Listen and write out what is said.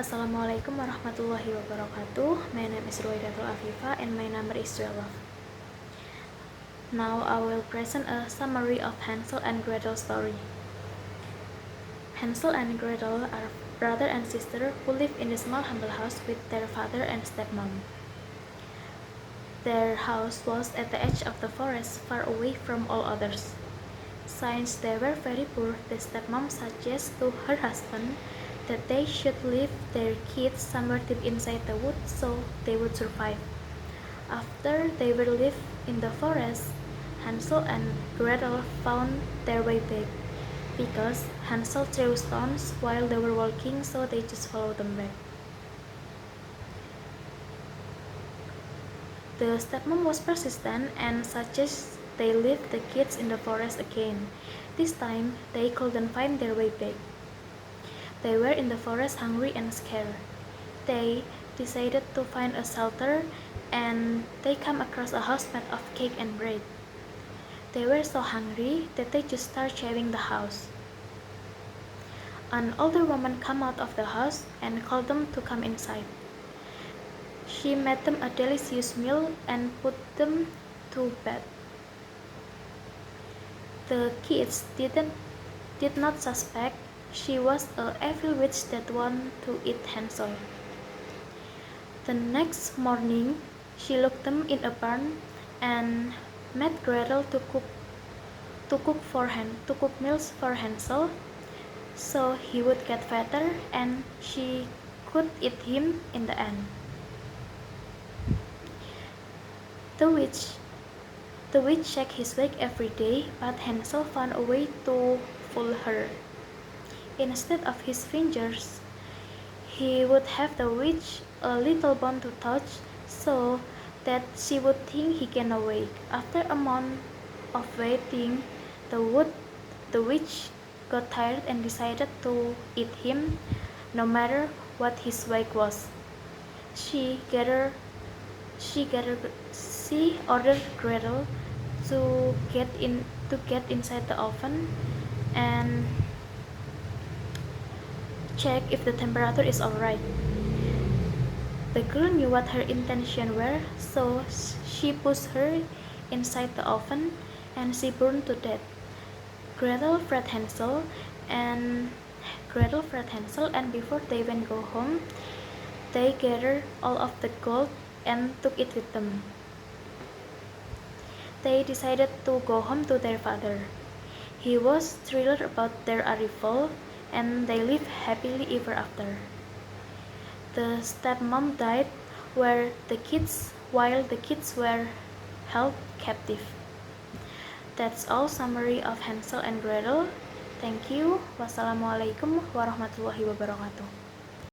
Assalamualaikum warahmatullahi wabarakatuh. My name is Ruwaidatul Afifah and my number is 12. Now I will present a summary of Hansel and Gretel story. Hansel and Gretel are brother and sister who live in a small humble house with their father and stepmom. Their house was at the edge of the forest, far away from all others. Since they were very poor, the stepmom suggests to her husband that they should leave their kids somewhere deep inside the woods so they would survive. After they were live in the forest, Hansel and Gretel found their way back because Hansel threw stones while they were walking, so they just followed them back. The stepmom was persistent and suggests they leave the kids in the forest again. This time, they couldn't find their way back. They were in the forest hungry and scared. They decided to find a shelter and they come across a house made of cake and bread. They were so hungry that they just started shaving the house. An older woman came out of the house and called them to come inside. She made them a delicious meal and put them to bed. The kids did not suspect she was an evil witch that wanted to eat Hansel. The next morning, she locked them in a barn and made Gretel to cook meals for Hansel, so he would get fatter and she could eat him in the end. The witch checked his weight every day, but Hansel found a way to fool her. Instead of his fingers, he would have the witch a little bone to touch so that she would think he can awake. After a month of waiting, the witch got tired and decided to eat him no matter what his weight was. She ordered Gretel to get inside the oven and check if the temperature is alright. The girl knew what her intentions were, so she pushed her inside the oven and she burned to death. Gretel freed Hansel and before they went go home, they gathered all of the gold and took it with them. They decided to go home to their father. He was thrilled about their arrival and they lived happily ever after. The stepmom died while the kids were held captive. That's all summary of Hansel and Gretel. Thank you. Wassalamualaikum warahmatullahi wabarakatuh.